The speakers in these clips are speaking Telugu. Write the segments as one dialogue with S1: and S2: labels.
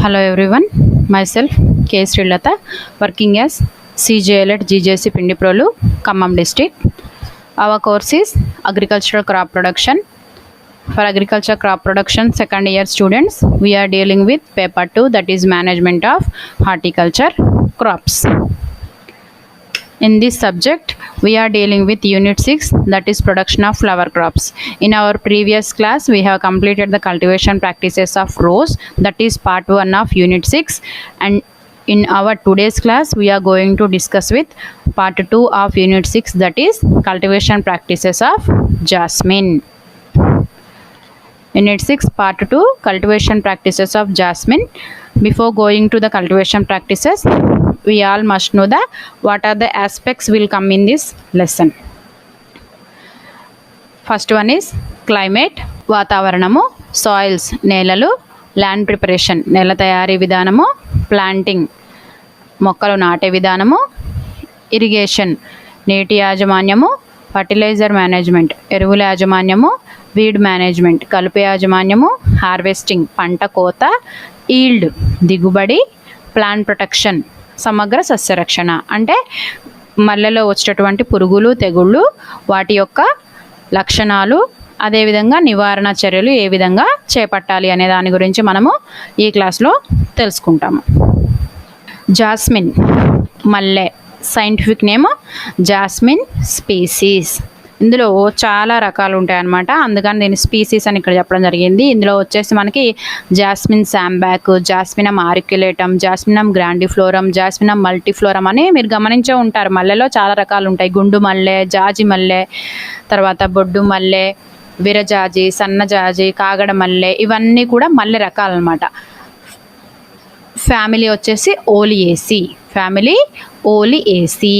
S1: Hello everyone, myself K. Srilata, working as CJL at GJC Pindiprolu, Khammam district. Our course is Agricultural Crop Production. For Agriculture Crop Production second year students, we are dealing with paper 2, that is Management of Horticulture Crops. In this subject, we are dealing with Unit 6, that is Production of Flower Crops. In our previous class, we have completed the cultivation practices of rose, that is Part 1 of Unit 6. And in our today's class, we are going to discuss with Part 2 of Unit 6, that is Cultivation Practices of Jasmine. Unit 6, Part 2, Cultivation Practices of Jasmine. Before going to the cultivation practices, we all must know that what are the aspects will come in this lesson. First one is climate, వాతావరణము, soils, నేలలు, land preparation, నేల తయారీ విధానము, planting, మొక్కలు నాటే విధానము, irrigation, నీటి యాజమాన్యము, ఫర్టిలైజర్ మేనేజ్మెంట్, ఎరువుల యాజమాన్యము, వీడ్ మేనేజ్మెంట్, కలుపు యాజమాన్యము, హార్వెస్టింగ్, పంట కోత, ఈల్డ్, దిగుబడి, ప్లాంట్ ప్రొటెక్షన్, సమగ్ర సస్యరక్షణ అంటే మల్లెలో వచ్చేటటువంటి పురుగులు తెగుళ్ళు వాటి యొక్క లక్షణాలు, అదేవిధంగా నివారణ చర్యలు ఏ విధంగా చేపట్టాలి అనే దాని గురించి మనము ఈ క్లాస్లో తెలుసుకుంటాము. జాస్మిన్ మల్లె, సైంటిఫిక్ నేమ్ జాస్మిన్ స్పీసీస్. ఇందులో చాలా రకాలు ఉంటాయన్నమాట, అందుకని దీని స్పీసీస్ అని ఇక్కడ చెప్పడం జరిగింది. ఇందులో వచ్చేసి మనకి జాస్మిన్ శాంబాక్, జాస్మినం ఆరిక్యులేటం, జాస్మినం గ్రాండిఫ్లోరం, జాస్మినం మల్టీఫ్లోరం అని మీరు గమనించే ఉంటారు. మల్లెలో చాలా రకాలు ఉంటాయి. గుండు మల్లె, జాజి మల్లె, తర్వాత బొడ్డు మల్లె, విరజాజి, సన్నజాజి, కాగడ మల్లె, ఇవన్నీ కూడా మల్లె రకాలు అన్నమాట. ఫ్యామిలీ వచ్చేసి ఓలియేసి, family ఓలియేసి.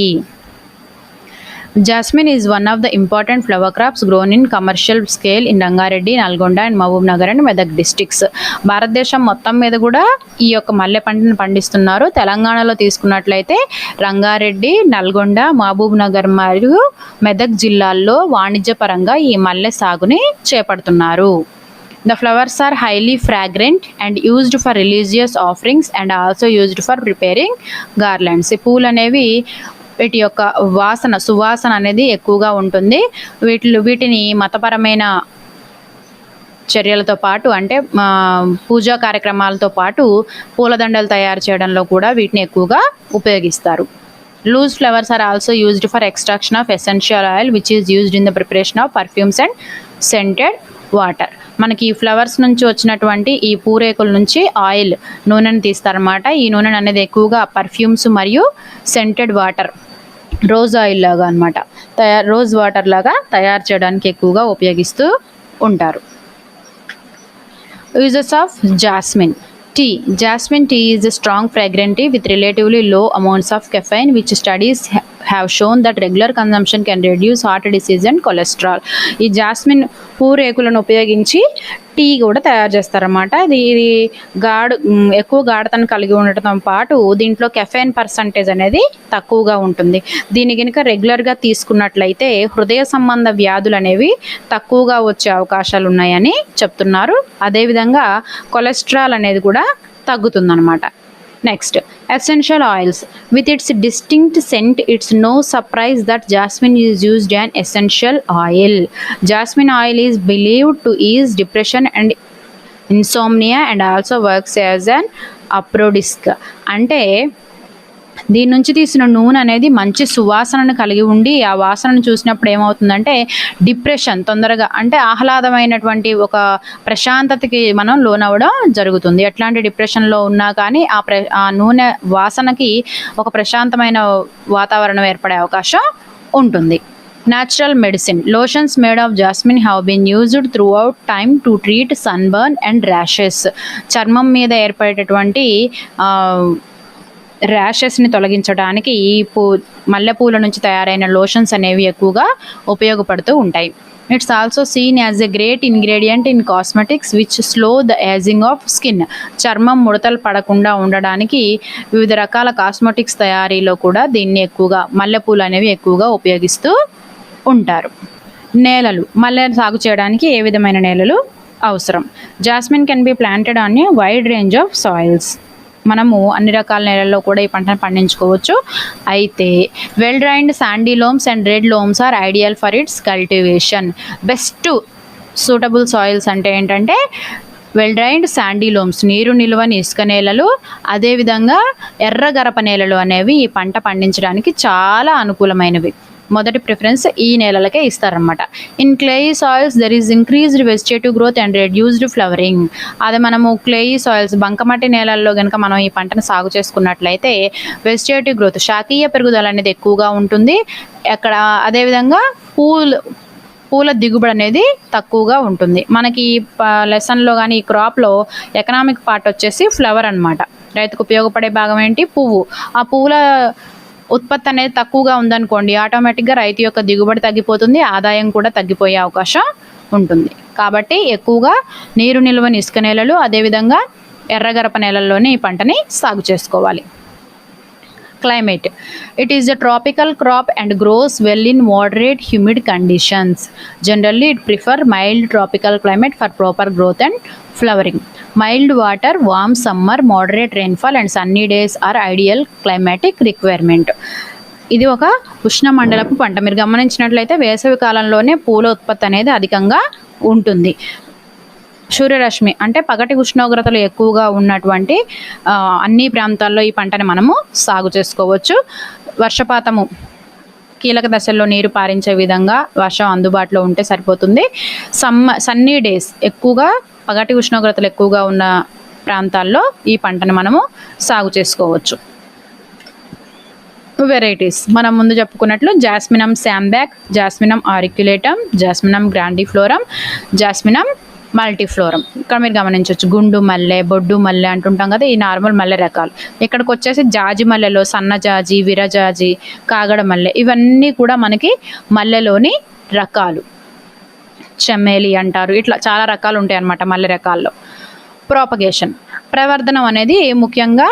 S1: Jasmine is one of the important flower crops grown in commercial scale in Rangareddy, Nalgonda and Mahbub Nagar and Medak districts. భారతదేశం మొత్తం మీద కూడా ఈ యొక్క మల్లె పంటను పండిస్తున్నారు. తెలంగాణలో తీసుకున్నట్లయితే రంగారెడ్డి, నల్గొండ, మహబూబ్ నగర్ మరియు మెదక్ జిల్లాల్లో వాణిజ్యపరంగా ఈ మల్లె సాగుని చేపడుతున్నారు. The flowers are highly fragrant and used for religious offerings and also used for preparing garlands. ఈ పూలు అనేవి వీటి యొక్క సువాసన అనేది ఎక్కువగా ఉంటుంది. వీటిని మతపరమైన చర్యలతో పాటు అంటే పూజా కార్యక్రమాలతో పాటు పూలదండలు తయారు చేయడంలో కూడా వీటిని ఎక్కువగా ఉపయోగిస్తారు. Loose flowers are also used for extraction of essential oil which is used in the preparation of perfumes and scented water. మనకి ఈ ఫ్లవర్స్ నుంచి వచ్చినటువంటి ఈ పూరేకుల నుంచి ఆయిల్, నూనెను తీస్తారన్నమాట. ఈ నూనె అనేది ఎక్కువగా పర్ఫ్యూమ్స్ మరియు సెంటెడ్ వాటర్, రోజ్ ఆయిల్ లాగా అనమాట, రోజ్ వాటర్ లాగా తయారు చేయడానికి ఎక్కువగా ఉపయోగిస్తూ ఉంటారు. Uses of jasmine tea. Jasmine tea is a strong fragrant tea with relatively low amounts of caffeine, which studies have shown that regular consumption can reduce heart disease and cholesterol. ఈ జాస్మిన్ పూరేకులను ఉపయోగించి టీ కూడా తయారు చేస్తారన్నమాట. ఇది ఎక్కువ గాఢతను కలిగి ఉండటంతో పాటు దీంట్లో కెఫెయిన్ పర్సంటేజ్ అనేది తక్కువగా ఉంటుంది. దీని కనుక రెగ్యులర్గా తీసుకున్నట్లయితే హృదయ సంబంధ వ్యాధులు అనేవి తక్కువగా వచ్చే అవకాశాలు ఉన్నాయని చెప్తున్నారు. అదేవిధంగా కొలెస్ట్రాల్ అనేది కూడా తగ్గుతుందన్నమాట. Next, essential oils. With its distinct scent, it's no surprise that jasmine is used as an essential oil. Jasmine oil is believed to ease depression and insomnia and also works as an aphrodisiac. అంటే దీని నుంచి తీసిన నూనె అనేది మంచి సువాసనను కలిగి ఉండి ఆ వాసనను చూసినప్పుడు ఏమవుతుందంటే డిప్రెషన్ తొందరగా అంటే ఆహ్లాదమైనటువంటి ఒక ప్రశాంతతకి మనం లోనవ్వడం జరుగుతుంది. ఎట్లాంటి డిప్రెషన్లో ఉన్నా కానీ ఆ నూనె వాసనకి ఒక ప్రశాంతమైన వాతావరణం ఏర్పడే అవకాశం ఉంటుంది. Natural medicine. Lotions made of jasmine have been used throughout time to treat sunburn and rashes. చర్మం మీద ఏర్పడేటటువంటి ర్యాషెస్ని తొలగించడానికి ఈ మల్లెపూల నుంచి తయారైన లోషన్స్ అనేవి ఎక్కువగా ఉపయోగపడుతూ ఉంటాయి. It's also seen as a great ingredient in cosmetics which slow the ageing of skin. చర్మం ముడతలు పడకుండా ఉండడానికి వివిధ రకాల కాస్మెటిక్స్ తయారీలో కూడా దీన్ని ఎక్కువగా మల్లెపూలు అనేవి ఎక్కువగా ఉపయోగిస్తూ ఉంటారు. నేలలు. మల్లె సాగు చేయడానికి ఏ విధమైన నేలలు అవసరం. Jasmine can be planted on a wide range of soils. మనము అన్ని రకాల నేలల్లో కూడా ఈ పంటను పండించుకోవచ్చు. అయితే well drained sandy loams and red loams are ideal for its cultivation. Best suitable soils అంటే ఏంటంటే వెల్ డ్రైన్డ్ శాండీ లోమ్స్, నీరు నిలువని ఇసుక నేలలు, అదేవిధంగా ఎర్ర గరప నేలలు అనేవి ఈ పంట పండించడానికి చాలా అనుకూలమైనవి. మొదటి ప్రిఫరెన్స్ ఈ నేలలకే ఇస్తారనమాట. In clayey soils there is increased vegetative growth and reduced flowering. అదే మనము క్లేయి సాయిల్స్, బంకమట్టి నేలల్లో కనుక మనం ఈ పంటను సాగు చేసుకున్నట్లయితే వెజిటేటివ్ గ్రోత్, శాఖీయ పెరుగుదల అనేది ఎక్కువగా ఉంటుంది. అక్కడ అదేవిధంగా పూల దిగుబడి అనేది తక్కువగా ఉంటుంది. మనకి ఈ లెసన్లో కానీ ఈ క్రాప్లో ఎకనామిక్ పార్ట్ వచ్చేసి ఫ్లవర్ అనమాట. రైతుకు ఉపయోగపడే భాగం ఏంటి? పువ్వు. ఆ పువ్వుల ఉత్పత్తి అనేది తక్కువగా ఉందనుకోండి, ఆటోమేటిక్గా రైతు యొక్క దిగుబడి తగ్గిపోతుంది, ఆదాయం కూడా తగ్గిపోయే అవకాశం ఉంటుంది. కాబట్టి ఎక్కువగా నీరు నిల్వని ఇసుక నేలలు, అదేవిధంగా ఎర్రగరప నేలల్లోనే ఈ పంటని సాగు చేసుకోవాలి. Climate. It is a tropical crop and grows well in moderate humid conditions. Generally, it prefer mild tropical climate for proper growth and flowering. Mild water, warm summer, moderate rainfall and sunny days are ideal climatic requirement. ఇది ఒక ఉష్ణమండలపు పంట. మీరు గమనించినట్లయితే వేసవి కాలంలోనే పూల ఉత్పత్తి అనేది అధికంగా ఉంటుంది. సూర్యరశ్మి అంటే పగటి ఉష్ణోగ్రతలు ఎక్కువగా ఉన్నటువంటి అన్ని ప్రాంతాల్లో ఈ పంటని మనము సాగు చేసుకోవచ్చు. వర్షపాతము కీలక దశల్లో నీరు పారించే విధంగా వర్షం అందుబాటులో ఉంటే సరిపోతుంది. సన్నీ డేస్, ఎక్కువగా పగటి ఉష్ణోగ్రతలు ఎక్కువగా ఉన్న ప్రాంతాల్లో ఈ పంటను మనము సాగు చేసుకోవచ్చు. వెరైటీస్ మనం ముందు చెప్పుకున్నట్లు జాస్మినం శాంబ్యాక్, జాస్మినం ఆరిక్యులేటమ్, జాస్మినం గ్రాండిఫ్లోరం, జాస్మినం మల్టీఫ్లోరం. ఇక్కడ మీరు గమనించవచ్చు గుండు మల్లె, బొడ్డు మల్లె అంటుంటాం కదా, ఈ నార్మల్ మల్లె రకాలు. ఇక్కడికి వచ్చేసి జాజి మల్లెలో సన్నజాజి, విరజాజి, కాగడ మల్లె, ఇవన్నీ కూడా మనకి మల్లెలోని రకాలు. చెమ్మేలి అంటారు, ఇట్లా చాలా రకాలు ఉంటాయి అన్నమాట మల్లె రకాల్లో. ప్రాపగేషన్, ప్రవర్ధనం అనేది ముఖ్యంగా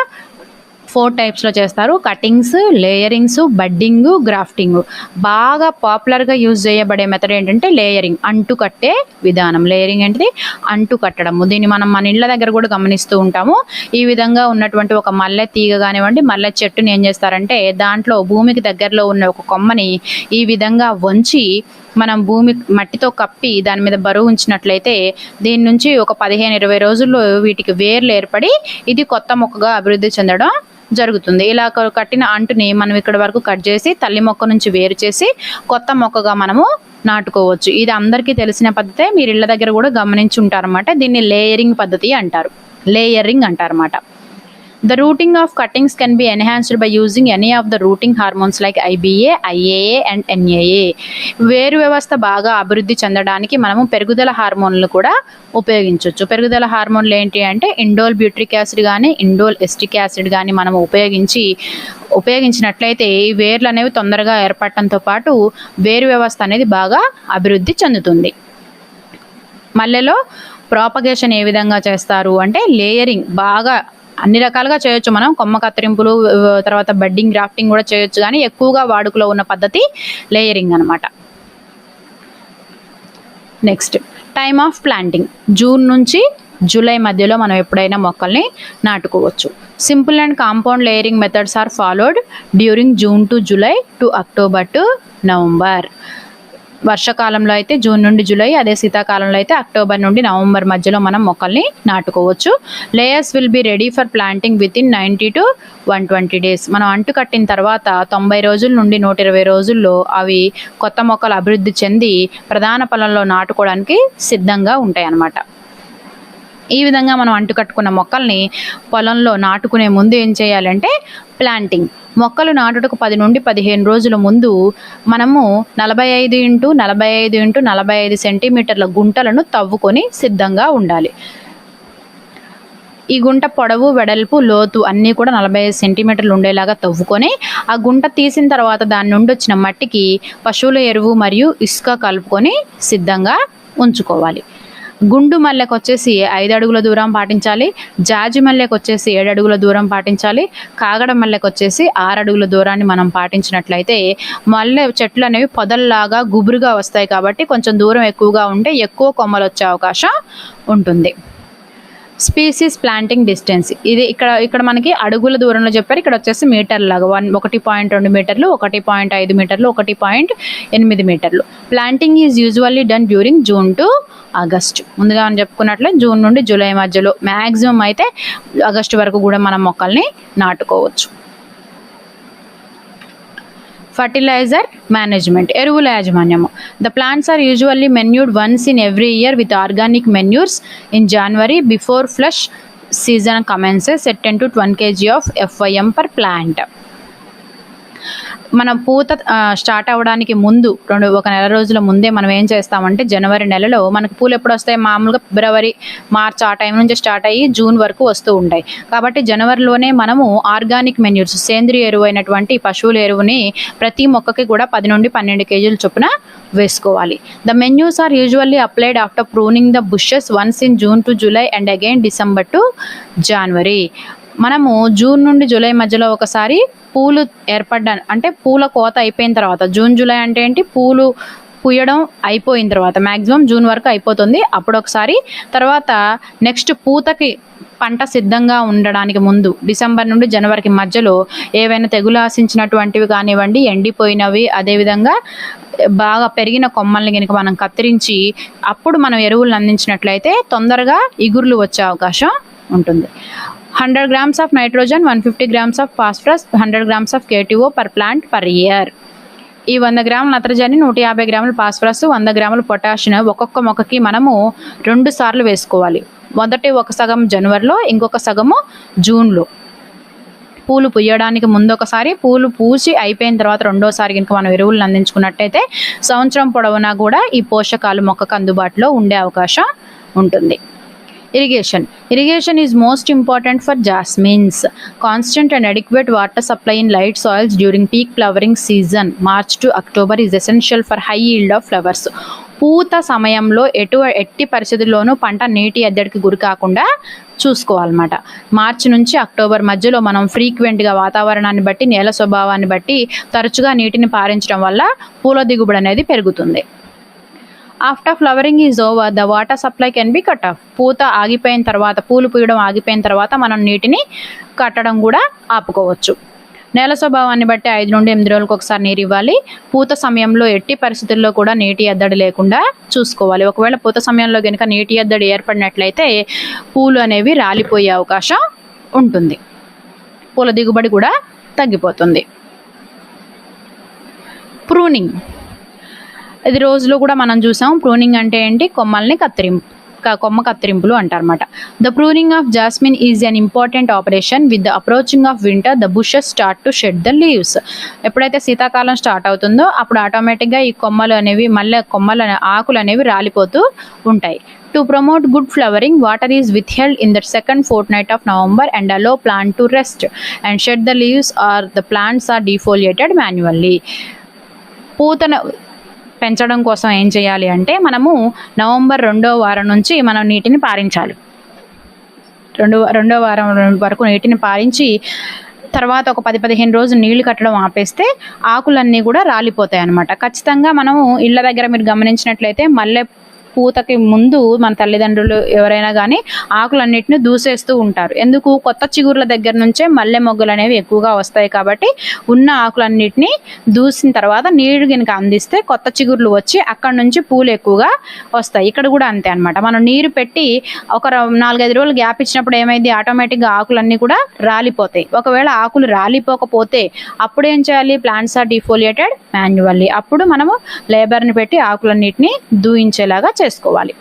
S1: 4 టైప్స్లో చేస్తారు. Cuttings, layerings, budding, grafting. బాగా పాపులర్గా యూజ్ చేయబడే మెథడ్ ఏంటంటే లేయరింగ్, అంటు కట్టే విధానం. లేయరింగ్ ఏంటిది? అంటు కట్టడము. దీన్ని మనం మన ఇళ్ళ దగ్గర కూడా గమనిస్తూ ఉంటాము. ఈ విధంగా ఉన్నటువంటి ఒక మల్లె తీగ కానివ్వండి, మల్లె చెట్టుని ఏం చేస్తారంటే దాంట్లో భూమికి దగ్గరలో ఉన్న ఒక కొమ్మని ఈ విధంగా వంచి మనం మట్టితో కప్పి దాని మీద బరువు ఉంచినట్లయితే దీని నుంచి ఒక 15-20 రోజుల్లో వీటికి వేర్లు ఏర్పడి ఇది కొత్త మొక్కగా అభివృద్ధి చెందడం జరుగుతుంది. ఇలా కట్టిన అంటుని మనం ఇక్కడ వరకు కట్ చేసి తల్లి మొక్క నుంచి వేరు చేసి కొత్త మొక్కగా మనము నాటుకోవచ్చు. ఇది అందరికీ తెలిసిన పద్ధతే, మీరు ఇళ్ళ దగ్గర కూడా గమనించి ఉంటారన్నమాట. దీన్ని లేయరింగ్ పద్ధతి అంటారు, layering అంటారన్నమాట. The rooting of cuttings can be enhanced by using any of the rooting hormones like IBA, IAA and NAA. వేరు వ్యవస్థ బాగా అభివృద్ధి చెందడానికి మనము పెరుగుదల హార్మోన్లు కూడా ఉపయోగించవచ్చు. పెరుగుదల హార్మోన్లు ఏంటి అంటే ఇండోల్ బ్యూట్రిక్ యాసిడ్ కానీ ఇండోల్ ఎస్టిక్ యాసిడ్ కానీ మనము ఉపయోగించినట్లయితే ఈ వేర్లు అనేవి తొందరగా ఏర్పడటంతో పాటు వేరు వ్యవస్థ అనేది బాగా అభివృద్ధి చెందుతుంది. మల్లెలో ప్రాపగేషన్ ఏ విధంగా చేస్తారు అంటే లేయరింగ్ బాగా అన్ని రకాలుగా చేయొచ్చు. మనం కొమ్మ కత్తిరింపులు, తర్వాత బడ్డింగ్, గ్రాఫ్టింగ్ కూడా చేయొచ్చు, కానీ ఎక్కువగా వాడుకలో ఉన్న పద్ధతి లేయరింగ్ అనమాట. Next time of planting. June నుంచి జూలై మధ్యలో మనం ఎప్పుడైనా మొక్కల్ని నాటుకోవచ్చు. Simple and compound layering methods are followed during June to July to October to November. వర్షాకాలంలో అయితే జూన్ నుండి జూలై, అదే శీతాకాలంలో అయితే అక్టోబర్ నుండి నవంబర్ మధ్యలో మనం మొక్కల్ని నాటుకోవచ్చు. Layers will be ready for planting within 90 to 120 days. మనం అంటు కట్టిన తర్వాత 90 రోజుల నుండి 120 రోజుల్లో అవి కొత్త మొక్కలు అభివృద్ధి చెంది ప్రధాన పొలంలో నాటుకోవడానికి సిద్ధంగా ఉంటాయి అన్నమాట. ఈ విధంగా మనం అంటు కట్టుకున్న మొక్కల్ని పొలంలో నాటుకునే ముందు ఏం చేయాలంటే ప్లాంటింగ్. మొక్కలు నాటుటకు 10 నుండి 15 రోజుల ముందు మనము 45 x 45 x 45 సెంటీమీటర్ల గుంటలను తవ్వుకొని సిద్ధంగా ఉండాలి. ఈ గుంట పొడవు, వెడల్పు, లోతు అన్నీ కూడా 45 సెంటీమీటర్లు ఉండేలాగా తవ్వుకొని ఆ గుంట తీసిన తర్వాత దాని నుండి వచ్చిన మట్టికి పశువుల ఎరువు మరియు ఇసుక కలుపుకొని సిద్ధంగా ఉంచుకోవాలి. గుండు మల్లెకు వచ్చేసి 5 అడుగుల దూరం పాటించాలి. జాజి మల్లెకు వచ్చేసి 7 అడుగుల దూరం పాటించాలి. కాగడ మల్లెకు వచ్చేసి 6 అడుగుల దూరాన్ని మనం పాటించినట్లయితే మల్లె చెట్లు అనేవి పొదల్లాగా గుబురుగా వస్తాయి కాబట్టి కొంచెం దూరం ఎక్కువగా ఉంటే ఎక్కువ కొమ్మలు వచ్చే అవకాశం ఉంటుంది. స్పీసీస్ ప్లాంటింగ్ డిస్టెన్స్ ఇది ఇక్కడ మనకి అడుగుల దూరంలో చెప్పారు. ఇక్కడ వచ్చేసి మీటర్ లాగా 1.2 మీటర్లు, 1.5 మీటర్లు, 1.8 మీటర్లు. Planting is usually done during June to August. ముందుగా మనం చెప్పుకున్నట్లే జూన్ నుండి జూలై మధ్యలో, మ్యాక్సిమం అయితే ఆగస్టు వరకు కూడా మనం మొక్కల్ని నాటుకోవచ్చు. ఫర్టిలైజర్ మేనేజ్మెంట్, ఎరువుల యాజమాన్యము. The plants are usually manured once in every year with organic manures in January before flush season commences at 10 to 12 kg of FYM per plant. మనం పూత స్టార్ట్ అవ్వడానికి ముందు ఒక నెల రోజుల ముందే మనం ఏం చేస్తామంటే జనవరి నెలలో మనకు పూలు ఎప్పుడు వస్తాయి, మామూలుగా ఫిబ్రవరి మార్చ్ ఆ టైం నుంచి స్టార్ట్ అయ్యి జూన్ వరకు వస్తూ ఉంటాయి. కాబట్టి జనవరిలోనే మనము ఆర్గానిక్ మెన్యూర్స్, సేంద్రియ ఎరువు అయినటువంటి పశువుల ఎరువుని ప్రతి మొక్కకి కూడా 10 నుండి 12 kg చొప్పున వేసుకోవాలి. The manures are usually applied after pruning the bushes once in June to July and again December to January. మనము జూన్ నుండి జూలై మధ్యలో ఒకసారి పూలు అంటే పూల కోత అయిపోయిన తర్వాత, జూన్ జూలై అంటే ఏంటి, పూలు పూయడం అయిపోయిన తర్వాత మ్యాక్సిమం జూన్ వరకు అయిపోతుంది, అప్పుడు ఒకసారి. తర్వాత నెక్స్ట్ పూతకి పంట సిద్ధంగా ఉండడానికి ముందు డిసెంబర్ నుండి జనవరికి మధ్యలో ఏవైనా తెగులు ఆశించినటువంటివి కానివ్వండి, ఎండిపోయినవి, అదేవిధంగా బాగా పెరిగిన కొమ్మల్ని కనుక మనం కత్తిరించి అప్పుడు మనం ఎరువులను అందించినట్లయితే తొందరగా ఇగుర్లు వచ్చే అవకాశం ఉంటుంది. 100 grams of nitrogen, 150 grams of phosphorus, 100 grams of KTO per plant per year. ఈ 100 గ్రాముల నత్రజని, 150 గ్రాముల ఫాస్ఫరస్, 100 గ్రాముల పొటాషియం ఒక్కొక్క మొక్కకి మనము 2 సార్లు వేసుకోవాలి. మొదటి ఒక సగం జనవరిలో, ఇంకొక సగము జూన్లో. పూలు పూయడానికి ముందు ఒకసారి, పూలు పూసి అయిపోయిన తర్వాత రెండోసారి కనుక మనం ఎరువులను అందించుకున్నట్టయితే సంవత్సరం పొడవునా కూడా ఈ పోషకాలు మొక్కకు అందుబాటులో ఉండే అవకాశం ఉంటుంది. Irrigation is most important for jasmines. Constant and adequate water supply in light soils during peak flowering season, March to October, is essential for high yield of flowers. పూత సమయంలో ఎట్టి పరిస్థితుల్లోనూ పంట నీటి ఎద్దడికి గురి కాకుండా చూసుకోవాలన్నమాట. మార్చి నుంచి అక్టోబర్ మధ్యలో మనం ఫ్రీక్వెంట్గా వాతావరణాన్ని బట్టి, నేల స్వభావాన్ని బట్టి తరచుగా నీటిని పారించడం వల్ల పూల దిగుబడి అనేది పెరుగుతుంది. After flowering is over the water supply can be cut off. పూత ఆగిపోయిన తర్వాత, పూలు పూయడం ఆగిపోయిన తర్వాత మనం నీటిని కట్టడం కూడా ఆపుకోవచ్చు. నేల స్వభావాన్ని బట్టి 5 నుండి 8 రోజులకు ఒకసారి నీరు ఇవ్వాలి. పూత సమయంలో ఎట్టి పరిస్థితుల్లో కూడా నీటి ఎద్దడి లేకుండా చూసుకోవాలి. ఒకవేళ పూత సమయంలో కనుక నీటి ఎద్దడి ఏర్పడినట్లయితే పూలు అనేవి రాలిపోయే అవకాశం ఉంటుంది, పూల దిగుబడి కూడా తగ్గిపోతుంది. ప్రూనింగ్, ఇది రోజులో కూడా మనం చూసాం. ప్రూనింగ్ అంటే ఏంటి, కొమ్మ కత్తిరింపులు అంటారన్నమాట. The pruning of jasmine is an important operation. With the approaching of winter the bushes start to shed the leaves. ఎప్పుడైతే శీతాకాలం స్టార్ట్ అవుతుందో అప్పుడు ఆటోమేటిక్గా ఈ కొమ్మలు అనేవి, ఆకులు అనేవి రాలిపోతూ ఉంటాయి. To promote good flowering, water is withheld in the second fortnight of November and allow plant to rest and shed the leaves, or the plants are defoliated manually. పూతను పెంచడం కోసం ఏం చేయాలి అంటే మనము నవంబర్ 2వ వారం నుంచి మనం నీటిని పారించాలి. రెండో వారం వరకు నీటిని పారించి తర్వాత ఒక 10-15 రోజులు నీళ్లు కట్టడం ఆపేస్తే ఆకులన్నీ కూడా రాలిపోతాయి అన్నమాట. ఖచ్చితంగా మనము ఇళ్ళ దగ్గర మీరు గమనించినట్లయితే మల్లె పూతకి ముందు మన తల్లిదండ్రులు ఎవరైనా కానీ ఆకులన్నిటిని దూసేస్తూ ఉంటారు. ఎందుకు, కొత్త చిగుర్ల దగ్గర నుంచే మల్లె మొగ్గలు అనేవి ఎక్కువగా వస్తాయి కాబట్టి ఉన్న ఆకులన్నిటిని దూసిన తర్వాత నీరు కనుక అందిస్తే కొత్త చిగుర్లు వచ్చి అక్కడ నుంచి పూలు ఎక్కువగా వస్తాయి. ఇక్కడ కూడా అంతే అనమాట. మనం నీరు పెట్టి ఒక 4-5 రోజులు గ్యాప్ ఇచ్చినప్పుడు ఏమైంది, ఆటోమేటిక్గా ఆకులన్నీ కూడా రాలిపోతాయి. ఒకవేళ ఆకులు రాలిపోకపోతే అప్పుడు ఏం చేయాలి, ప్లాంట్స్ ఆర్ డిఫోలియేటెడ్ మాన్యువల్లీ. అప్పుడు మనము లేబర్ని పెట్టి ఆకులన్నిటిని దూయించేలాగా చేసుకోవాలి.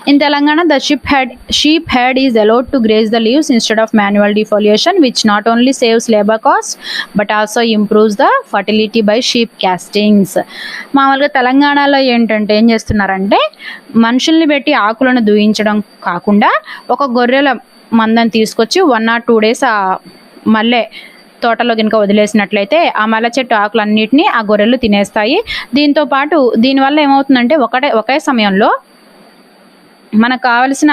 S1: In Telangana, the sheep head is allowed to graze the leaves instead of manual defoliation, which not only saves labor cost but also improves the fertility by sheep castings. మామూలుగా తెలంగాణలో ఏంటంటే ఏం చేస్తున్నారంటే మనుషుల్ని పెట్టి ఆకులను దూయించడం కాకుండా ఒక గొర్రెల మందని తీసుకొచ్చి 1 or 2 days మళ్ళీ తోటలో కనుక వదిలేసినట్లయితే ఆ మల్ల చెట్టు ఆకులన్నిటినీ ఆ గొర్రెలు తినేస్తాయి. దీంతో పాటు దీనివల్ల ఏమవుతుందంటే ఒకే సమయంలో మనకు కావలసిన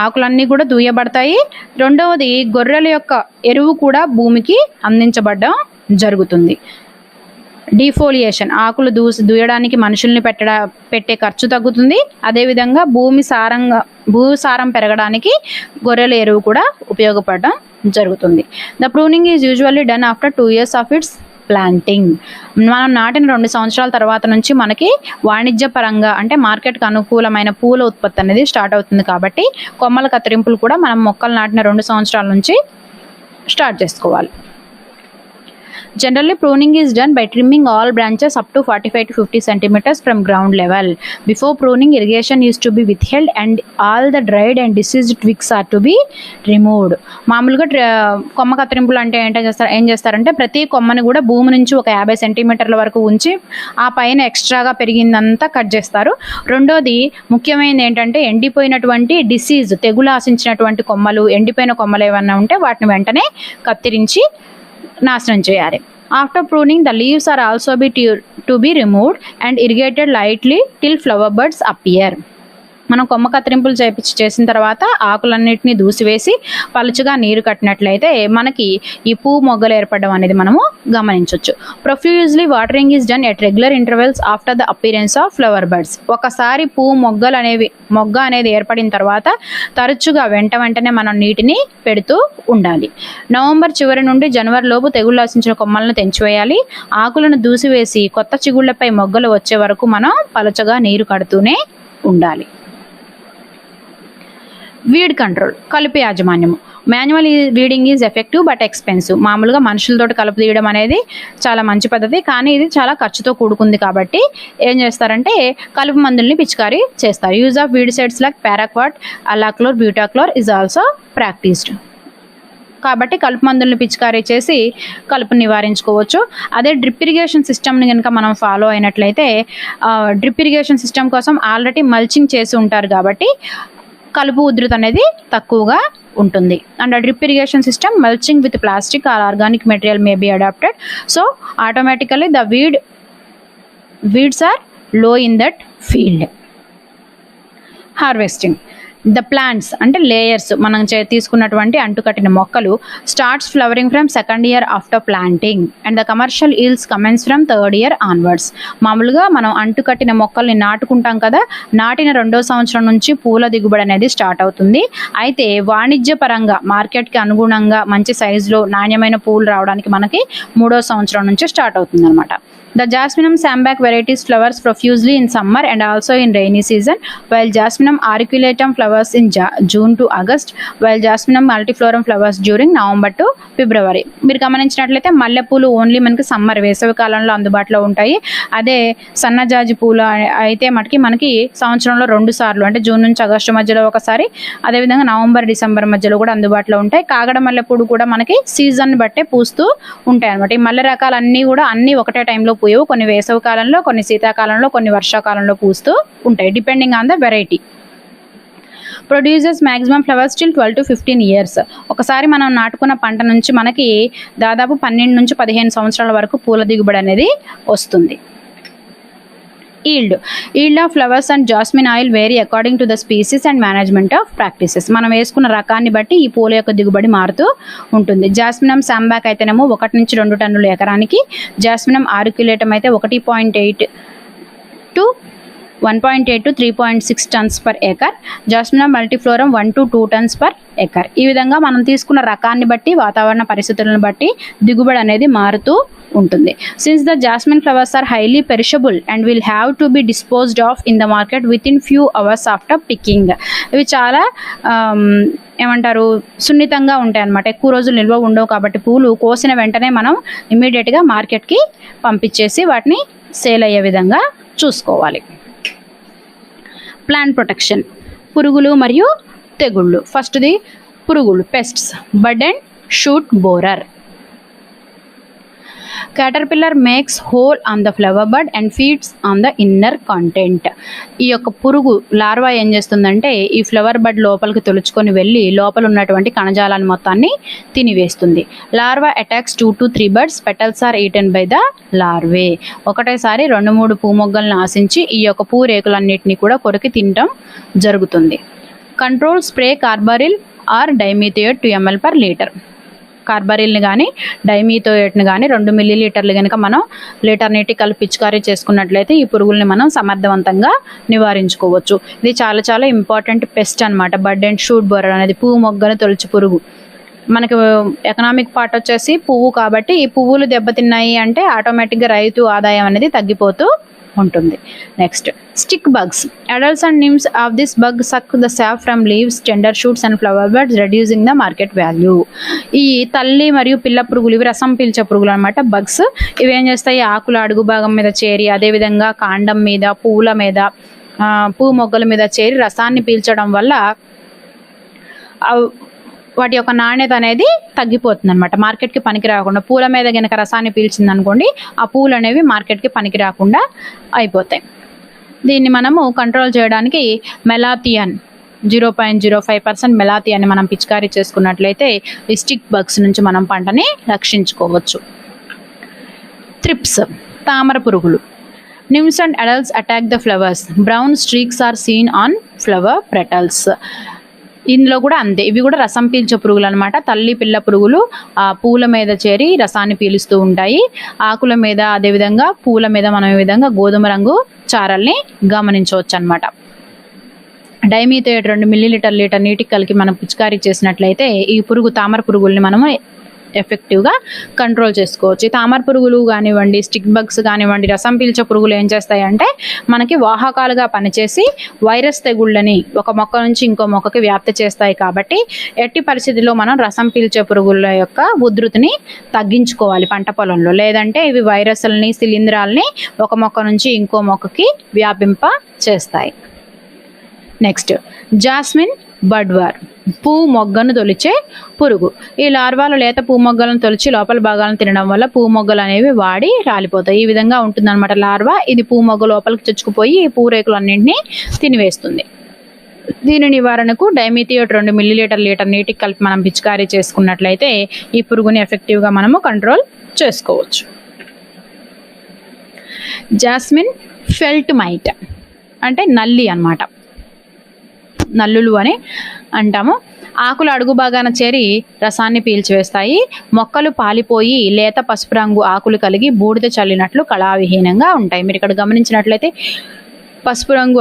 S1: ఆకులన్నీ కూడా దూయబడతాయి. రెండవది గొర్రెల యొక్క ఎరువు కూడా భూమికి అందించబడడం జరుగుతుంది. డీఫోలియేషన్, ఆకులు దూయడానికి మనుషుల్ని పెట్టే ఖర్చు తగ్గుతుంది. అదేవిధంగా భూసారం పెరగడానికి గొర్రెల ఎరువు కూడా ఉపయోగపడడం జరుగుతుంది. The pruning is usually done after 2 years of it's planting. మనం నాటిన 2 సంవత్సరాల తర్వాత నుంచి మనకి వాణిజ్యపరంగా అంటే మార్కెట్కి అనుకూలమైన పూల ఉత్పత్తి అనేది స్టార్ట్ అవుతుంది. కాబట్టి కొమ్మల కత్తిరింపులు కూడా మనం మొక్కలు నాటిన 2 సంవత్సరాల నుంచి స్టార్ట్ చేసుకోవాలి. Generally, pruning is done by trimming all branches up to 45 to 50 centimeters from ground level. Before pruning, irrigation is to be withheld and all the dried and diseased twigs are to be removed. మామూలుగా కొమ్మ కత్తిరింపులు అంటే ఏం చేస్తారంటే ప్రతి కొమ్మని కూడా భూమి నుంచి ఒక 50 సెంటీమీటర్ల వరకు ఉంచి ఆ పైన ఎక్స్ట్రాగా పెరిగిందంతా కట్ చేస్తారు. రెండోది ముఖ్యమైనది ఏంటంటే ఎండిపోయినటువంటి తెగులు ఆశించినటువంటి కొమ్మలు, ఎండిపోయిన కొమ్మలు ఏమన్నా ఉంటే వాటిని వెంటనే కత్తిరించి నాశనం చేయాలి. After pruning, the leaves are also to be removed and irrigated lightly till flower buds appear. మనం కొమ్మ కత్తిరింపులు చేసిన తర్వాత ఆకులన్నిటిని దూసివేసి పలుచగా నీరు కట్టినట్లయితే మనకి ఈ పువ్వు మొగ్గలు ఏర్పడడం అనేది మనము గమనించవచ్చు. Profusely watering is done at regular intervals after the appearance of flower birds. ఒకసారి మొగ్గ అనేది ఏర్పడిన తర్వాత తరచుగా వెంటనే మనం నీటిని పెడుతూ ఉండాలి. నవంబర్ చివరి నుండి జనవరి లోపు తెగుళ్ళు ఆశించిన కొమ్మలను తెంచివేయాలి. ఆకులను దూసివేసి కొత్త చిగుళ్లపై మొగ్గలు వచ్చే వరకు మనం పలుచగా నీరు కడుతూనే ఉండాలి. వీడ్ కంట్రోల్, కలుపు యాజమాన్యము. Manual weeding is effective but expensive. మామూలుగా మనుషులతోటి కలుపు తీయడం అనేది చాలా మంచి పద్ధతి, కానీ ఇది చాలా ఖర్చుతో కూడుకుంది. కాబట్టి ఏం చేస్తారంటే కలుపు మందుల్ని పిచికారీ చేస్తారు. Use of weedicides like paraquat, alachlor, butachlor is also practised. కాబట్టి కలుపు మందుల్ని పిచికారీ చేసి కలుపుని నివారించుకోవచ్చు. అదే డ్రిప్ ఇరిగేషన్ సిస్టమ్ని కనుక మనం ఫాలో అయినట్లయితే డ్రిప్ ఇరిగేషన్ సిస్టమ్ కోసం ఆల్రెడీ మల్చింగ్ చేసి ఉంటారు కాబట్టి కలుపు ఉధృతి అనేది తక్కువగా ఉంటుంది. And drip irrigation system mulching with plastic or organic material may be adapted. So automatically the weeds are low in that field. Harvesting. The plants అంటే లేయర్స్, మనం తీసుకున్నటువంటి అంటుకట్టిన మొక్కలు starts flowering from 2nd year after planting and the commercial yields commence from 3rd year onwards. మామూలుగా మనం అంటుకట్టిన మొక్కల్ని నాటుకుంటాం కదా, నాటిన 2వ సంవత్సరం నుంచి పూల దిగుబడి అనేది స్టార్ట్ అవుతుంది. అయితే వాణిజ్యపరంగా మార్కెట్కి అనుగుణంగా మంచి సైజులో నాణ్యమైన పూలు రావడానికి మనకి 3వ సంవత్సరం నుంచి స్టార్ట్ అవుతుంది అనమాట. The Jasminum sambac varieties flowers profusely in summer and also in rainy season, while Jasminum auriculatum flowers in June to August, while Jasminum multiflorum flowers during November to February. మీరు గమనించినట్లయితే మల్లెపూలు ఓన్లీ మనకి సమ్మర్ వేసవి కాలంలో అందుబాటులో ఉంటాయి. అదే సన్నజాజి పూలు అయితే మనకి సంవత్సరంలో 2 సార్లు అంటే జూన్ నుంచి ఆగస్టు మధ్యలో ఒకసారి, అదేవిధంగా నవంబర్ డిసెంబర్ మధ్యలో కూడా అందుబాటులో ఉంటాయి. కాగడ మల్లెపూలు కూడా మనకి సీజన్ బట్టే పూస్తూ ఉంటాయి అనమాట. ఈ మల్లె రకాలన్నీ కూడా అన్నీ ఒకటే టైంలో పూయవు. కొన్ని వేసవి కాలంలో, కొన్ని శీతాకాలంలో, కొన్ని వర్షాకాలంలో పూస్తూ ఉంటాయి depending on the variety. Produces maximum flowers till 12 to 15 years. ఒకసారి మనం నాటుకున్న పంట నుంచి మనకి దాదాపు 12 నుంచి 15 సంవత్సరాల వరకు పూల దిగుబడి అనేది వస్తుంది. Yield of flowers and jasmine oil vary according to the species and management of practices. మనం వేసుకున్న రకాన్ని బట్టి ఈ పూల యొక్క దిగుబడి మారుతూ ఉంటుంది. జాస్మినం సాంబాక్ అయితేనేమో 1 నుంచి 2 టన్నులు ఎకరానికి, జాస్మినం ఆరిక్యులేటం అయితే 1.8 to 3.6 tons per acre, జాస్మినం మల్టీఫ్లోరం 1 to 2 tons per acre. ఈ విధంగా మనం తీసుకున్న రకాన్ని బట్టి, వాతావరణ పరిస్థితులను బట్టి దిగుబడి అనేది మారుతూ ఉంటుంది. Since the jasmine flowers are highly perishable and will have to be disposed of in the market within few hours after picking. ఇవి చాలా సున్నితంగా ఉంటాయి అన్నమాట. ఎక్కువ రోజులు నిల్వ ఉండవు కాబట్టి పూలు కోసిన వెంటనే మనం ఇమ్మీడియట్గా మార్కెట్కి పంపించేసి వాటిని సేల్ అయ్యే విధంగా చూసుకోవాలి. ప్లాంట్ ప్రొటెక్షన్, పురుగులు మరియు తెగుళ్ళు. ఫస్ట్ది పురుగులు, pests. Bud and shoot borer. Caterpillar makes hole on the flower bud and feeds on the inner content. ఈ యొక్క పురుగు లార్వా ఏం చేస్తుందంటే ఈ ఫ్లవర్ బడ్ లోపలికి తొలుచుకొని వెళ్ళి లోపల ఉన్నటువంటి కణజాలాన్ని మొత్తాన్ని తినివేస్తుంది. Larva attacks 2 to 3 birds, petals are eaten by the larvae. ఒకటేసారి 2-3 పూమొగ్గలను ఆశించి ఈ యొక్క పూరేకులన్నిటిని కూడా కొరికి తినడం జరుగుతుంది. Control spray carbaryl or dimethoate 2 ml per litre. కార్బారిల్ని కానీ డైమిథియోయేట్ని కానీ 2 ml కనుక మనం లీటర్ నీటి కలిపి పిచికారీ చేసుకున్నట్లయితే ఈ పురుగుల్ని మనం సమర్థవంతంగా నివారించుకోవచ్చు. ఇది చాలా చాలా ఇంపార్టెంట్ పెస్ట్ అనమాట. బడ్ అండ్ షూట్ బోరర్ అనేది పువ్వు మొగ్గను తొలచు పురుగు. మనకు ఎకనామిక్ పార్ట్ వచ్చేసి పువ్వు కాబట్టి ఈ పువ్వులు దెబ్బతిన్నాయి అంటే ఆటోమేటిక్గా రైతు ఆదాయం అనేది తగ్గిపోతూ ఉంటుంది. Next stick bugs. Adults and nymphs of this bug suck the sap from leaves, tender shoots and flower buds, reducing the market value. ఈ తల్లి మరియు పిల్ల పురుగులు ఇవి రసం పీల్చే పురుగులు అనమాట. బగ్స్ ఇవి ఏం చేస్తాయి, ఆకుల అడుగు భాగం మీద చేరి అదేవిధంగా కాండం మీద, పువ్వుల మీద, పువ్వు మొగ్గల మీద చేరి రసాన్ని పీల్చడం వల్ల వాటి యొక్క నాణ్యత అనేది తగ్గిపోతుంది అనమాట. మార్కెట్కి పనికి రాకుండా పూల మీద కనుక రసాన్ని పీల్చింది అనుకోండి ఆ పూలు అనేవి మార్కెట్కి పనికి రాకుండా అయిపోతాయి. దీన్ని మనము కంట్రోల్ చేయడానికి మెలాథియన్ 0.05% మెలాథియాన్ని మనం పిచికారీ చేసుకున్నట్లయితే ఈ స్టిక్ బగ్స్ నుంచి మనం పంటని రక్షించుకోవచ్చు. త్రిప్స్, తామర పురుగులు. Nymphs and adults attack the flowers. Brown streaks are seen on flower petals. ఇందులో కూడా అంతే, ఇవి కూడా రసం పీల్చే పురుగులు అనమాట. తల్లి పిల్ల పురుగులు ఆ పూల మీద చేరి రసాన్ని పీలుస్తూ ఉంటాయి. ఆకుల మీద అదేవిధంగా పూల మీద మనం ఈ విధంగా గోధుమ రంగు చారల్ని గమనించవచ్చు అనమాట. డైమిథియోయేట్ 2 ml లీటర్ నీటికి కలిపి మనం పిచికారీ చేసినట్లయితే ఈ పురుగు తామర పురుగుల్ని మనము ఎఫెక్టివ్గా కంట్రోల్ చేసుకోవచ్చు. తామర పురుగులు కానివ్వండి, స్టిక్ బగ్స్ కానివ్వండి, రసం పీల్చే పురుగులు ఏం చేస్తాయంటే మనకి వాహకాలుగా పనిచేసి వైరస్ తెగుళ్ళని ఒక మొక్క నుంచి ఇంకో మొక్కకి వ్యాప్తి చేస్తాయి. కాబట్టి ఎట్టి పరిస్థితిలో మనం రసం పీల్చే పురుగుల యొక్క ఉధృతిని తగ్గించుకోవాలి పంట పొలంలో. లేదంటే ఇవి వైరస్లని, శిలీంధ్రాలని ఒక మొక్క నుంచి ఇంకో మొక్కకి వ్యాపింప చేస్తాయి. నెక్స్ట్ జాస్మిన్ బడ్వార్, పువ్వు మొగ్గను తొలిచే పురుగు. ఈ లార్వాలు లేత పువ్వు మొగ్గలను తొలిచి లోపల భాగాలను తినడం వల్ల పువ్వు మొగ్గలు అనేవి వాడి రాలిపోతాయి. ఈ విధంగా ఉంటుందన్నమాట లార్వా. ఇది పువ్వు మొగ్గ లోపలికి చొచ్చుకుపోయి ఈ పూరేకులన్నింటినీ తినివేస్తుంది. దీని నివారణకు డైమిథియోయేట్ 2 ml లీటర్ నీటికి కలిపి మనం పిచికారీ చేసుకున్నట్లయితే ఈ పురుగుని ఎఫెక్టివ్గా మనము కంట్రోల్ చేసుకోవచ్చు. జాస్మిన్ ఫెల్ట్ మైట్ అంటే నల్లి అన్నమాట. నల్లులు అని అంటాము. ఆకులు అడుగు భాగాన చేరి రసాన్ని పీల్చివేస్తాయి. మొక్కలు పాలిపోయి లేత పసుపు రంగు ఆకులు కలిగి బూడిద చల్లినట్లు కళావిహీనంగా ఉంటాయి. మీరు ఇక్కడ గమనించినట్లయితే పసుపు రంగు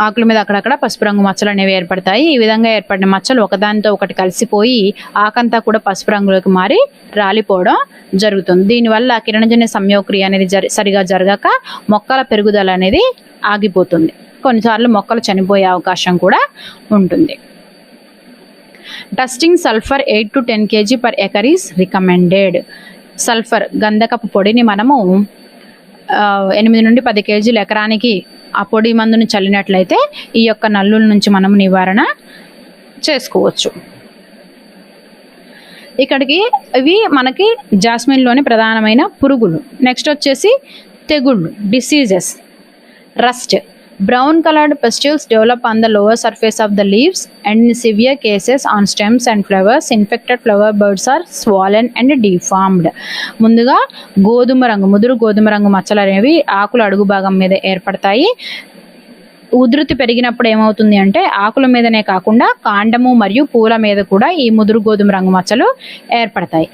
S1: ఆకుల మీద అక్కడక్కడ పసుపు రంగు మచ్చలు అనేవి ఏర్పడతాయి. ఈ విధంగా ఏర్పడిన మచ్చలు ఒకదానితో ఒకటి కలిసిపోయి ఆకంతా కూడా పసుపు రంగులోకి మారి రాలిపోవడం జరుగుతుంది. దీనివల్ల కిరణజన్య సంయోక్రియ అనేది సరిగా జరగక మొక్కల పెరుగుదల అనేది ఆగిపోతుంది. కొన్నిసార్లు మొక్కలు చనిపోయే అవకాశం కూడా ఉంటుంది. Dusting sulphur 8 to 10 kg per acre is recommended. Sulphur గంధకపు పొడిని మనము 8 నుండి 10 kg ఎకరానికి ఆ పొడి మందుని చల్లినట్లయితే ఈ యొక్క నల్లుల నుంచి మనం నివారణ చేసుకోవచ్చు. ఇక్కడికి ఇవి మనకి జాస్మిన్లోని ప్రధానమైన పురుగులు. నెక్స్ట్ వచ్చేసి తెగుళ్ళు, diseases. Rust. Brown colored pustules develop on the lower surface of the leaves and in severe cases on stems and flowers. Infected flower buds are swollen and deformed. ముందుగా ముదురు గోధుమ రంగు మచ్చలు అనేవి ఆకుల అడుగు భాగం మీద ఏర్పడతాయి. ఉధృతి పెరిగినప్పుడు ఏమవుతుంది అంటే ఆకుల మీదనే కాకుండా కాండము మరియు పూల మీద కూడా ఈ ముదురు గోధుమ రంగు మచ్చలు ఏర్పడతాయి.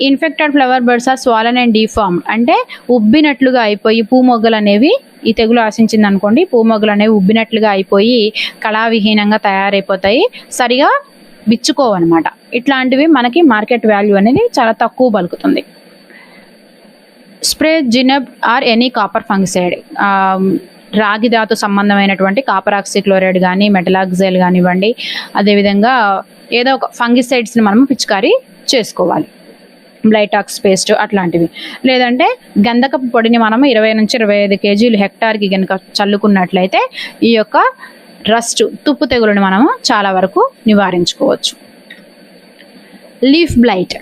S1: Infected flower buds are swollen and deformed అంటే ఉబ్బినట్లుగా అయిపోయి పూమొగ్గలు అనేవి ఈ తెగులు ఆశించింది అనుకోండి, పూమొగ్గలు అనేవి ఉబ్బినట్లుగా అయిపోయి కళావిహీనంగా తయారైపోతాయి, సరిగా విచ్చుకోవన్నమాట. ఇట్లాంటివి మనకి మార్కెట్ వాల్యూ అనేది చాలా తక్కువ పలుకుతుంది. Spray zineb or any copper fungicide. రాగి ధాతు సంబంధమైనటువంటి కాపర్ ఆక్సిక్లోరైడ్ కానీ మెటలాక్సైల్ కానివ్వండి, అదేవిధంగా ఏదో ఒక ఫంగిసైడ్స్ని మనము పిచికారీ చేసుకోవాలి. బ్లైటాక్స్ పేస్ట్ అట్లాంటివి. లేదంటే గంధకపు పొడిని మనము 20 నుంచి 25 kg హెక్టార్కి కనుక చల్లుకున్నట్లయితే ఈ యొక్క రస్ట్ తుప్పు తెగులను మనము చాలా వరకు నివారించుకోవచ్చు. Leaf blight.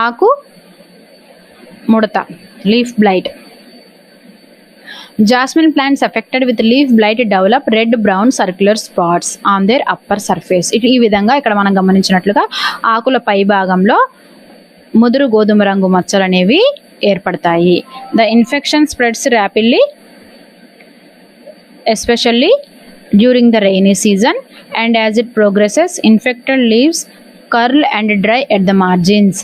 S1: ఆకు ముడత, leaf blight. Jasmine plants affected with leaf blight develop red brown circular spots on their upper surface. ఈ విధంగా ఇక్కడ మనం గమనించినట్లుగా ఆకుల పై భాగంలో ముదురు గోధుమ రంగు మచ్చలు అనేవి ఏర్పడతాయి. The infection spreads rapidly, especially during the rainy season, and as it progresses, infected leaves curl and dry at the margins.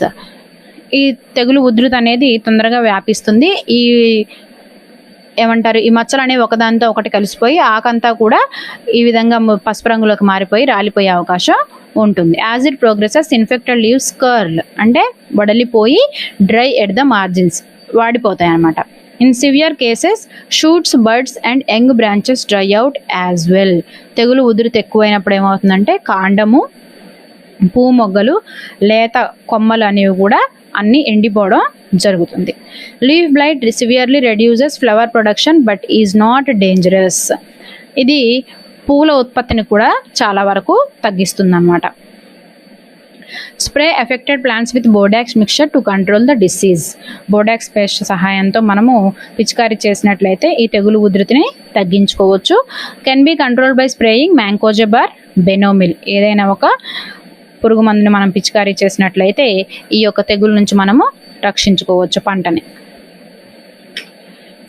S1: ఈ తెగులు ఉధృతి అనేది తొందరగా వ్యాపిస్తుంది. ఈ మచ్చలు అనేవి ఒకదానితో ఒకటి కలిసిపోయి ఆకంతా కూడా ఈ విధంగా పసుపు రంగులోకి మారిపోయి రాలిపోయే అవకాశం ఉంటుంది. As it progresses infected leaves curl అంటే వడలిపోయి డ్రై ఎట్ ద మార్జిన్స్ వాడిపోతాయి అన్నమాట. In severe cases shoots, birds and young branches dry out as well. తెగులు ఉధృతి ఎక్కువైనప్పుడు ఏమవుతుందంటే కాండము, పువ్వు మొగ్గలు, లేత కొమ్మలు అనేవి కూడా అన్నీ ఎండిపోవడం జరుగుతుంది. Leaf blight severely reduces flower production but is not dangerous. ఇది పూల ఉత్పత్తిని కూడా చాలా వరకు తగ్గిస్తుంది అన్నమాట. Spray affected plants with Bordeaux mixture to control the disease. Bordeaux paste సహాయంతో మనము పిచికారీ చేసినట్లయితే ఈ తెగులు ఉధృతిని తగ్గించుకోవచ్చు. Can be control by spraying mancozeb, benomyl. ఏదైనా ఒక పురుగు మందుని మనం పిచికారీ చేసినట్లయితే ఈ యొక్క తెగులు నుంచి మనము రక్షించుకోవచ్చు పంటని.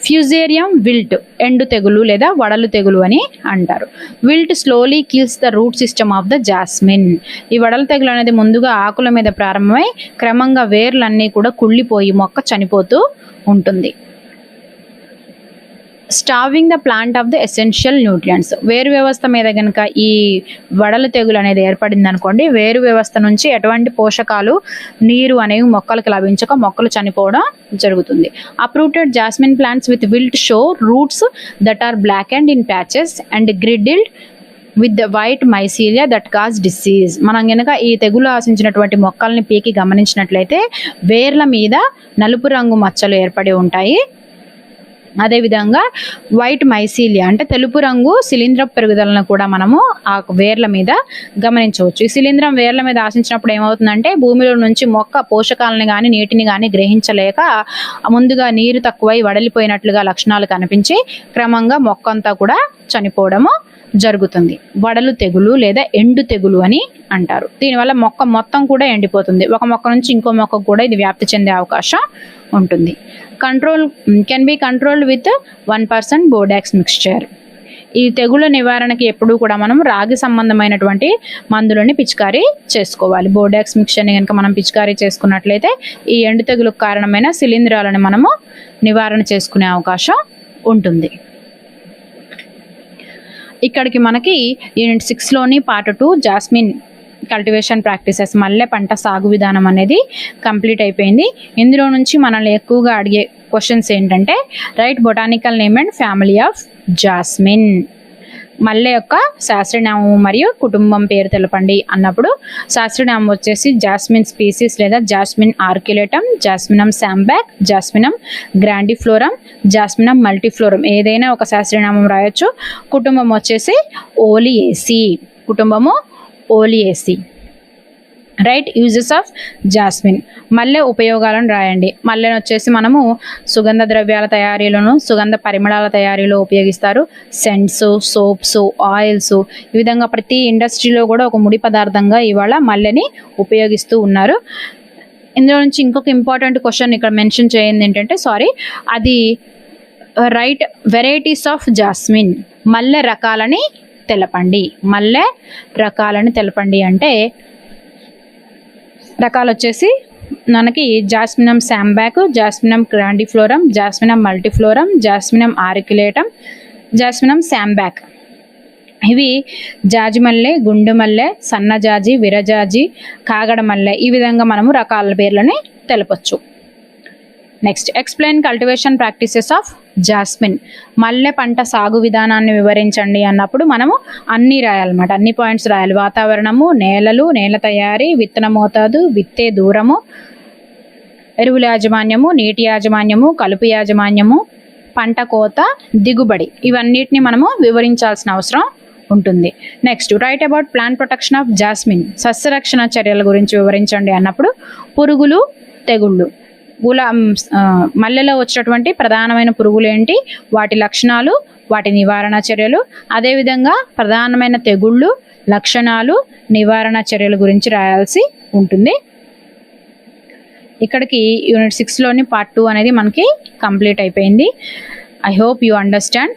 S1: ఫ్యూజేరియం విల్ట్ ఎండు తెగులు లేదా వడలు తెగులు అని అంటారు. Wilt slowly kills the root system of the jasmine. ఈ వడల తెగులు అనేది ముందుగా ఆకుల మీద ప్రారంభమై క్రమంగా వేర్లన్నీ కూడా కుళ్ళిపోయి మొక్క చనిపోతూ ఉంటుంది. Starving the plant of the essential nutrients. వేరు వ్యవస్థ మీద కనుక ఈ వడల తెగులు అనేది ఏర్పడింది అనుకోండి, వేరు వ్యవస్థ నుంచి ఎటువంటి పోషకాలు, నీరు అనేవి మొక్కలకు లభించక మొక్కలు చనిపోవడం జరుగుతుంది. Uprooted jasmine plants with wilt show roots that are blackened in patches and girdled with the white mycelia that cause disease. మనం కనుక ఈ తెగులు ఆశించినటువంటి మొక్కల్ని పీకి గమనించినట్లయితే వేర్ల మీద నలుపు రంగు మచ్చలు ఏర్పడి ఉంటాయి. అదేవిధంగా వైట్ మైసీలియా అంటే తెలుపు రంగు శిలీంధ్రపు పెరుగుదలను కూడా మనము ఆ వేర్ల మీద గమనించవచ్చు. ఈ శిలీంధ్రం వేర్ల మీద ఆశించినప్పుడు ఏమవుతుందంటే భూమిలో నుంచి మొక్క పోషకాలను కానీ నీటిని కానీ గ్రహించలేక ముందుగా నీరు తక్కువై వడలిపోయినట్లుగా లక్షణాలు కనిపించి క్రమంగా మొక్క అంతా కూడా చనిపోవడము జరుగుతుంది. వడలు తెగులు లేదా ఎండు తెగులు అని అంటారు. దీనివల్ల మొక్క మొత్తం కూడా ఎండిపోతుంది. ఒక మొక్క నుంచి ఇంకో మొక్కకు కూడా ఇది వ్యాప్తి చెందే అవకాశం ఉంటుంది. Control can be controlled with 1% Bordeaux mixture. ఈ తెగుల నివారణకి ఎప్పుడూ కూడా మనం రాగి సంబంధమైనటువంటి మందులని పిచికారీ చేసుకోవాలి. బోడాక్స్ మిక్స్చర్ని కనుక మనం పిచికారీ చేసుకున్నట్లయితే ఈ ఎండు తెగులకు కారణమైన శిలీంధ్రాలను మనము నివారణ చేసుకునే అవకాశం ఉంటుంది. ఇక్కడికి మనకి యూనిట్ 6లోని పార్ట్ 2 జాస్మిన్ కల్టివేషన్ ప్రాక్టీసెస్ మల్లె పంట సాగు విధానం అనేది కంప్లీట్ అయిపోయింది. ఇందులో నుంచి మనల్ని ఎక్కువగా అడిగే క్వశ్చన్స్ ఏంటంటే right botanical name and family of jasmine. మల్లె యొక్క శాస్త్రనామం మరియు కుటుంబం పేరు తెలపండి అన్నప్పుడు శాస్త్రనామం వచ్చేసి జాస్మిన్ స్పీసీస్ లేదా jasmine auriculatum, jasminum sambac, jasminum grandiflorum, jasminum multiflorum ఏదైనా ఒక శాస్త్రనామం రాయొచ్చు. కుటుంబం వచ్చేసి ఓలియేసి, కుటుంబము Oleaceae. Write uses of jasmine. మల్లె ఉపయోగాలను రాయండి. మల్లెను వచ్చేసి మనము సుగంధ ద్రవ్యాల తయారీలోను, సుగంధ పరిమళాల తయారీలో ఉపయోగిస్తారు. సెంట్స్, సోప్స్, ఆయిల్స్, ఈ విధంగా ప్రతి ఇండస్ట్రీలో కూడా ఒక ముడి పదార్థంగా ఇవాళ మల్లెని ఉపయోగిస్తూ ఉన్నారు. ఇందులో నుంచి ఇంకొక ఇంపార్టెంట్ క్వశ్చన్ ఇక్కడ మెన్షన్ చేయండి ఏంటంటే అది రైట్ వెరైటీస్ ఆఫ్ జాస్మిన్. మల్లె రకాలని తెలపండి. మల్లె రకాలని తెలపండి అంటే రకాలు వచ్చేసి మనకి జాస్మినం sambac, jasminum grandiflorum, jasminum మల్టీఫ్లోరం, జాస్మినం ఆర్క్యులేటమ్, jasminum శాంబాక్. ఇవి జాజి మల్లె, గుండు మల్లె, సన్నజాజి, విరజాజి, కాగడ మల్లె ఈ విధంగా మనము రకాల పేర్లని తెలపొచ్చు. Next explain cultivation practices of jasmine. మల్లె పంట సాగు విధానాన్ని వివరించండి అన్నప్పుడు మనము అన్నీ రాయాలన్నమాట. అన్ని పాయింట్స్ రాయాలి. వాతావరణము, నేలలు, నేల తయారీ, విత్తన మోతాదు, విత్తే దూరము, ఎరువుల యాజమాన్యము, నీటి యాజమాన్యము, కలుపు యాజమాన్యము, పంట కోత, దిగుబడి ఇవన్నిటిని మనము వివరించాల్సిన అవసరం ఉంటుంది. Next write about plant protection of jasmine. సస్యరక్షణ చర్యల గురించి వివరించండి అన్నప్పుడు పురుగులు, తెగుళ్ళు మల్లెలో వచ్చేటువంటి ప్రధానమైన పురుగులు ఏంటి, వాటి లక్షణాలు, వాటి నివారణ చర్యలు, అదేవిధంగా ప్రధానమైన తెగుళ్ళు, లక్షణాలు, నివారణ చర్యల గురించి రాయాల్సి ఉంటుంది. ఇక్కడికి యూనిట్ 6లోని పార్ట్ 2 అనేది మనకి కంప్లీట్ అయిపోయింది. I hope you understand.